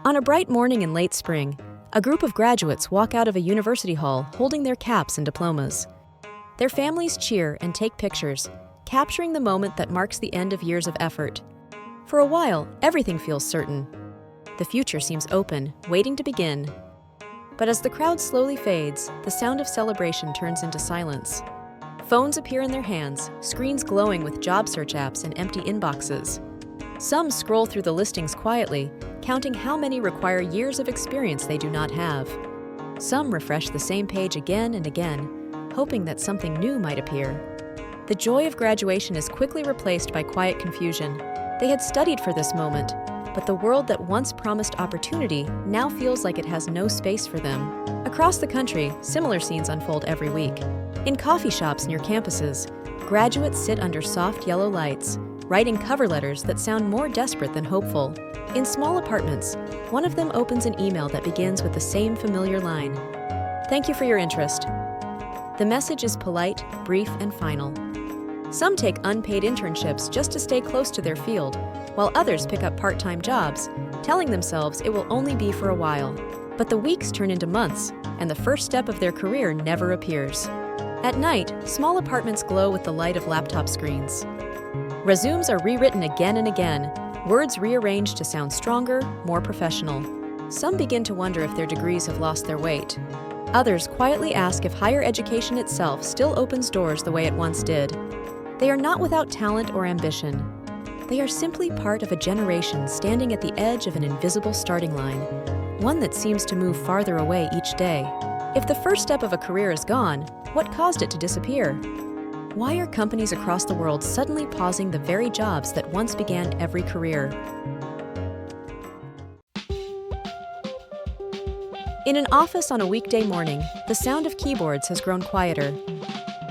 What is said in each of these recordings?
On a bright morning in late spring, a group of graduates walk out of a university hall holding their caps and diplomas. Their families cheer and take pictures, capturing the moment that marks the end of years of effort. For a while, everything feels certain. The future seems open, waiting to begin. But as the crowd slowly fades, the sound of celebration turns into silence. Phones appear in their hands, screens glowing with job search apps and empty inboxes. Some scroll through the listings quietly, counting how many require years of experience they do not have. Some refresh the same page again and again, hoping that something new might appear. The joy of graduation is quickly replaced by quiet confusion. They had studied for this moment, but the world that once promised opportunity now feels like it has no space for them. Across the country, similar scenes unfold every week. In coffee shops near campuses, graduates sit under soft yellow lights, writing cover letters that sound more desperate than hopeful. In small apartments, one of them opens an email that begins with the same familiar line. "Thank you for your interest." The message is polite, brief, and final. Some take unpaid internships just to stay close to their field, while others pick up part-time jobs, telling themselves it will only be for a while. But the weeks turn into months, and the first step of their career never appears. At night, small apartments glow with the light of laptop screens. Resumes are rewritten again and again, words rearranged to sound stronger, more professional. Some begin to wonder if their degrees have lost their weight. Others quietly ask if higher education itself still opens doors the way it once did. They are not without talent or ambition. They are simply part of a generation standing at the edge of an invisible starting line, one that seems to move farther away each day. If the first step of a career is gone, what caused it to disappear? Why are companies across the world suddenly pausing the very jobs that once began every career? In an office on a weekday morning, the sound of keyboards has grown quieter.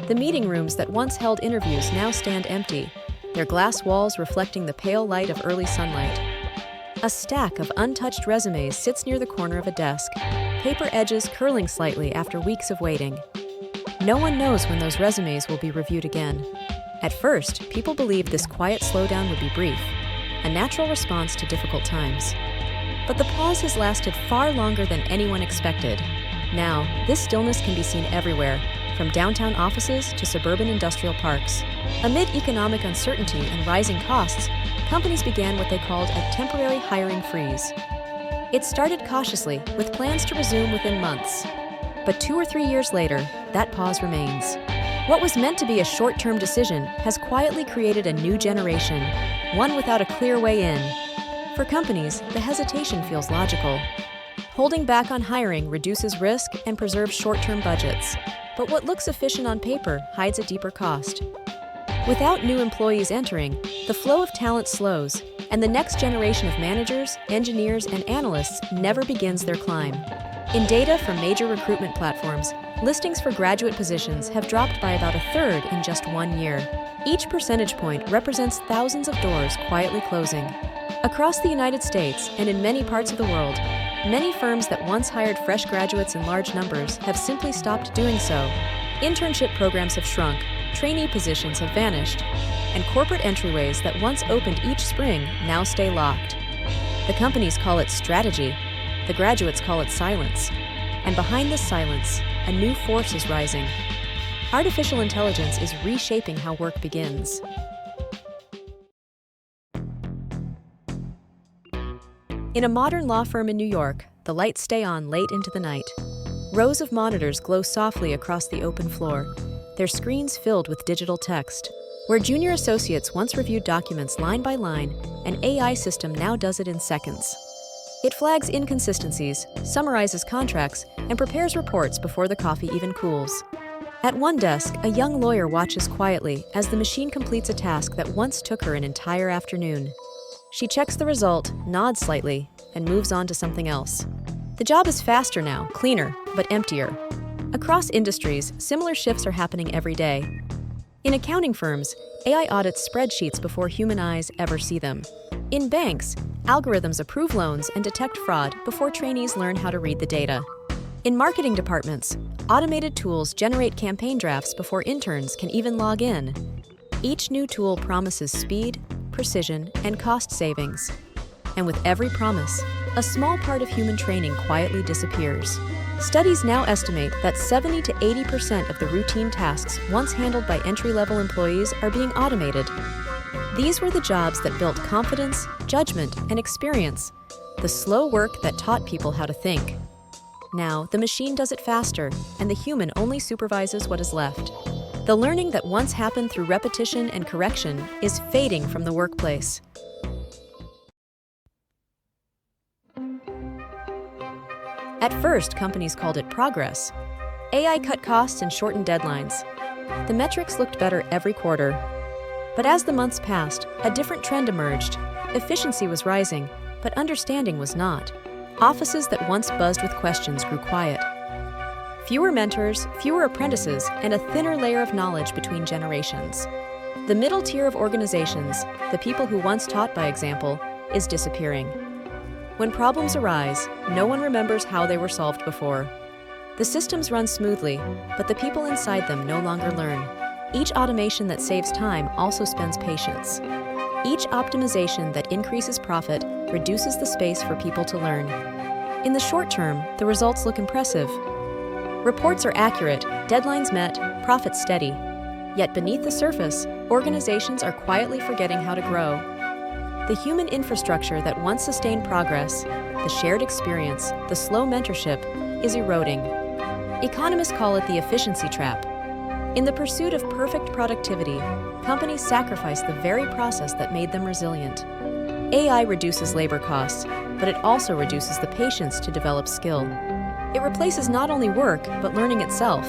The meeting rooms that once held interviews now stand empty, their glass walls reflecting the pale light of early sunlight. A stack of untouched resumes sits near the corner of a desk, paper edges curling slightly after weeks of waiting. No one knows when those resumes will be reviewed again. At first, people believed this quiet slowdown would be brief, a natural response to difficult times. But the pause has lasted far longer than anyone expected. Now, this stillness can be seen everywhere, from downtown offices to suburban industrial parks. Amid economic uncertainty and rising costs, companies began what they called a temporary hiring freeze. It started cautiously, with plans to resume within months. But 2 or 3 years later, that pause remains. What was meant to be a short-term decision has quietly created a new generation, one without a clear way in. For companies, the hesitation feels logical. Holding back on hiring reduces risk and preserves short-term budgets. But what looks efficient on paper hides a deeper cost. Without new employees entering, the flow of talent slows, and the next generation of managers, engineers, and analysts never begins their climb. In data from major recruitment platforms, listings for graduate positions have dropped by about a third in just 1 year. Each percentage point represents thousands of doors quietly closing. Across the United States and in many parts of the world, many firms that once hired fresh graduates in large numbers have simply stopped doing so. Internship programs have shrunk, trainee positions have vanished, and corporate entryways that once opened each spring now stay locked. The companies call it strategy, the graduates call it silence. And behind this silence, a new force is rising. Artificial intelligence is reshaping how work begins. In a modern law firm in New York, the lights stay on late into the night. Rows of monitors glow softly across the open floor, their screens filled with digital text. Where junior associates once reviewed documents line by line, an AI system now does it in seconds. It flags inconsistencies, summarizes contracts, and prepares reports before the coffee even cools. At one desk, a young lawyer watches quietly as the machine completes a task that once took her an entire afternoon. She checks the result, nods slightly, and moves on to something else. The job is faster now, cleaner, but emptier. Across industries, similar shifts are happening every day. In accounting firms, AI audits spreadsheets before human eyes ever see them. In banks, algorithms approve loans and detect fraud before trainees learn how to read the data. In marketing departments, automated tools generate campaign drafts before interns can even log in. Each new tool promises speed, precision, and cost savings. And with every promise, a small part of human training quietly disappears. Studies now estimate that 70 to 80% of the routine tasks once handled by entry-level employees are being automated. These were the jobs that built confidence, judgment, and experience, the slow work that taught people how to think. Now, the machine does it faster, and the human only supervises what is left. The learning that once happened through repetition and correction is fading from the workplace. At first, companies called it progress. AI cut costs and shortened deadlines. The metrics looked better every quarter. But as the months passed, a different trend emerged. Efficiency was rising, but understanding was not. Offices that once buzzed with questions grew quiet. Fewer mentors, fewer apprentices, and a thinner layer of knowledge between generations. The middle tier of organizations, the people who once taught by example, is disappearing. When problems arise, no one remembers how they were solved before. The systems run smoothly, but the people inside them no longer learn. Each automation that saves time also spends patience. Each optimization that increases profit reduces the space for people to learn. In the short term, the results look impressive. Reports are accurate, deadlines met, profits steady. Yet beneath the surface, organizations are quietly forgetting how to grow. The human infrastructure that once sustained progress, the shared experience, the slow mentorship, is eroding. Economists call it the efficiency trap. In the pursuit of perfect productivity, companies sacrifice the very process that made them resilient. AI reduces labor costs, but it also reduces the patience to develop skill. It replaces not only work, but learning itself.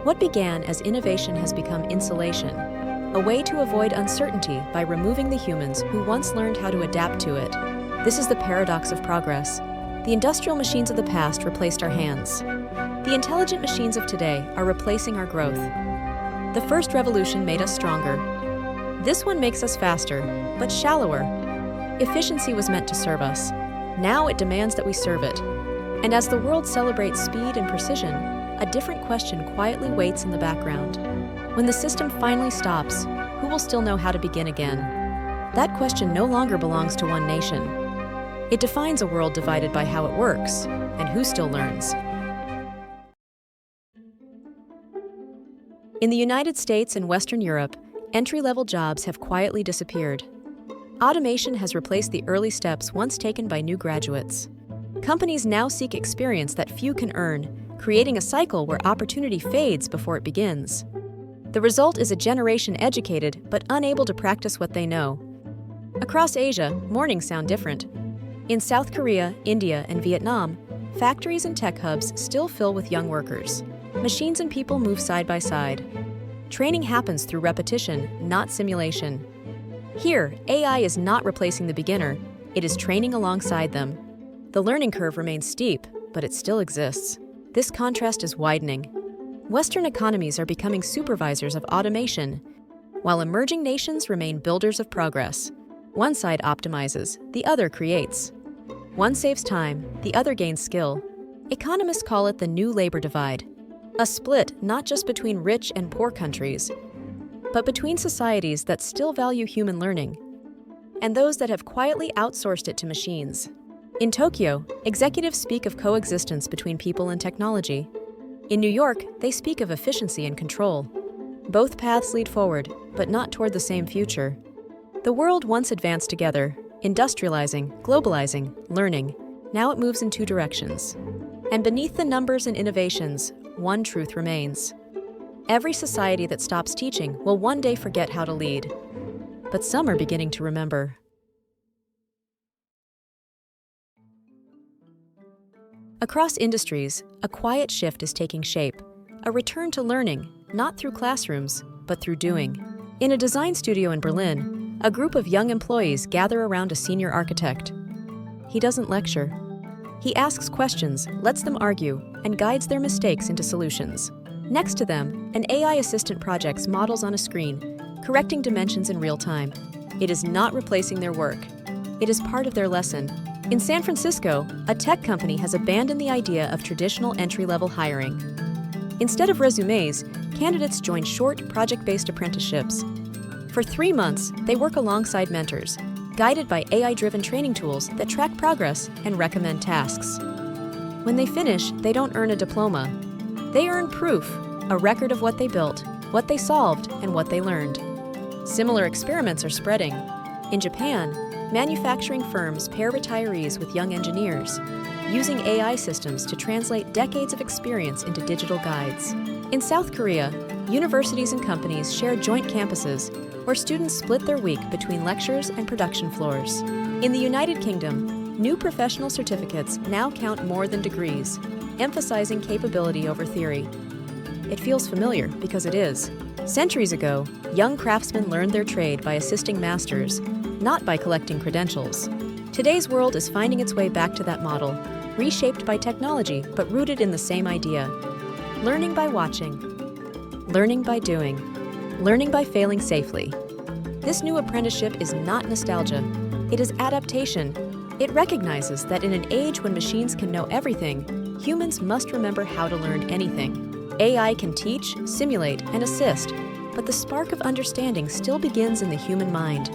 What began as innovation has become insulation, a way to avoid uncertainty by removing the humans who once learned how to adapt to it. This is the paradox of progress. The industrial machines of the past replaced our hands. The intelligent machines of today are replacing our growth. The first revolution made us stronger. This one makes us faster, but shallower. Efficiency was meant to serve us. Now it demands that we serve it. And as the world celebrates speed and precision, a different question quietly waits in the background. When the system finally stops, who will still know how to begin again? That question no longer belongs to one nation. It defines a world divided by how it works and who still learns. In the United States and Western Europe, entry-level jobs have quietly disappeared. Automation has replaced the early steps once taken by new graduates. Companies now seek experience that few can earn, creating a cycle where opportunity fades before it begins. The result is a generation educated but unable to practice what they know. Across Asia, mornings sound different. In South Korea, India, and Vietnam, factories and tech hubs still fill with young workers. Machines and people move side by side. Training happens through repetition, not simulation. Here, AI is not replacing the beginner, it is training alongside them. The learning curve remains steep, but it still exists. This contrast is widening. Western economies are becoming supervisors of automation, while emerging nations remain builders of progress. One side optimizes, the other creates. One saves time, the other gains skill. Economists call it the new labor divide, a split not just between rich and poor countries, but between societies that still value human learning and those that have quietly outsourced it to machines. In Tokyo, executives speak of coexistence between people and technology. In New York, they speak of efficiency and control. Both paths lead forward, but not toward the same future. The world once advanced together, industrializing, globalizing, learning. Now it moves in two directions. And beneath the numbers and innovations, one truth remains. Every society that stops teaching will one day forget how to lead. But some are beginning to remember. Across industries, a quiet shift is taking shape. A return to learning, not through classrooms, but through doing. In a design studio in Berlin, a group of young employees gather around a senior architect. He doesn't lecture. He asks questions, lets them argue, and guides their mistakes into solutions. Next to them, an AI assistant projects models on a screen, correcting dimensions in real time. It is not replacing their work. It is part of their lesson. In San Francisco, a tech company has abandoned the idea of traditional entry-level hiring. Instead of resumes, candidates join short, project-based apprenticeships. For 3 months, they work alongside mentors, guided by AI-driven training tools that track progress and recommend tasks. When they finish, they don't earn a diploma. They earn proof, a record of what they built, what they solved, and what they learned. Similar experiments are spreading. In Japan, manufacturing firms pair retirees with young engineers, using AI systems to translate decades of experience into digital guides. In South Korea, universities and companies share joint campuses where students split their week between lectures and production floors. In the United Kingdom, new professional certificates now count more than degrees, emphasizing capability over theory. It feels familiar because it is. Centuries ago, young craftsmen learned their trade by assisting masters, not by collecting credentials. Today's world is finding its way back to that model, reshaped by technology but rooted in the same idea. Learning by watching. Learning by doing. Learning by failing safely. This new apprenticeship is not nostalgia. It is adaptation. It recognizes that in an age when machines can know everything, humans must remember how to learn anything. AI can teach, simulate, and assist, but the spark of understanding still begins in the human mind.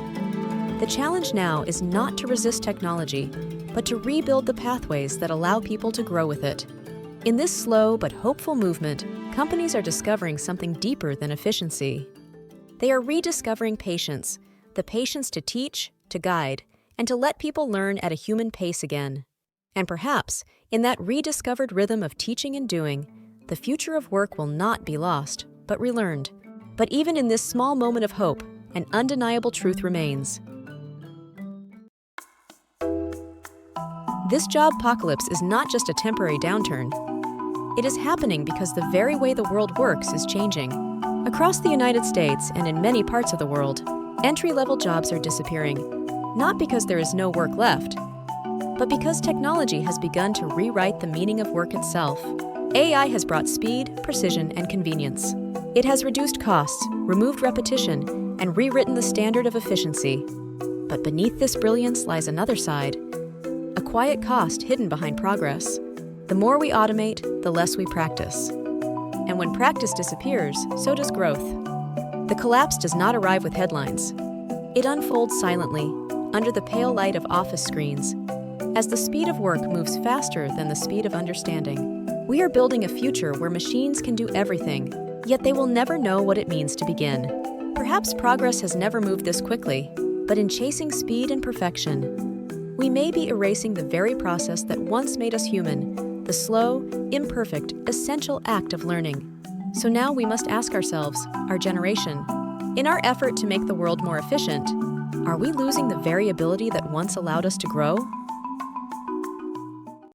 The challenge now is not to resist technology, but to rebuild the pathways that allow people to grow with it. In this slow but hopeful movement, companies are discovering something deeper than efficiency. They are rediscovering patience, the patience to teach, to guide, and to let people learn at a human pace again. And perhaps, in that rediscovered rhythm of teaching and doing, the future of work will not be lost, but relearned. But even in this small moment of hope, an undeniable truth remains. This job-pocalypse is not just a temporary downturn. It is happening because the very way the world works is changing. Across the United States and in many parts of the world, entry-level jobs are disappearing, not because there is no work left, but because technology has begun to rewrite the meaning of work itself. AI has brought speed, precision, and convenience. It has reduced costs, removed repetition, and rewritten the standard of efficiency. But beneath this brilliance lies another side, a quiet cost hidden behind progress. The more we automate, the less we practice. And when practice disappears, so does growth. The collapse does not arrive with headlines. It unfolds silently, under the pale light of office screens, as the speed of work moves faster than the speed of understanding. We are building a future where machines can do everything, yet they will never know what it means to begin. Perhaps progress has never moved this quickly, but in chasing speed and perfection, we may be erasing the very process that once made us human, the slow, imperfect, essential act of learning. So now we must ask ourselves, our generation, in our effort to make the world more efficient, are we losing the very ability that once allowed us to grow?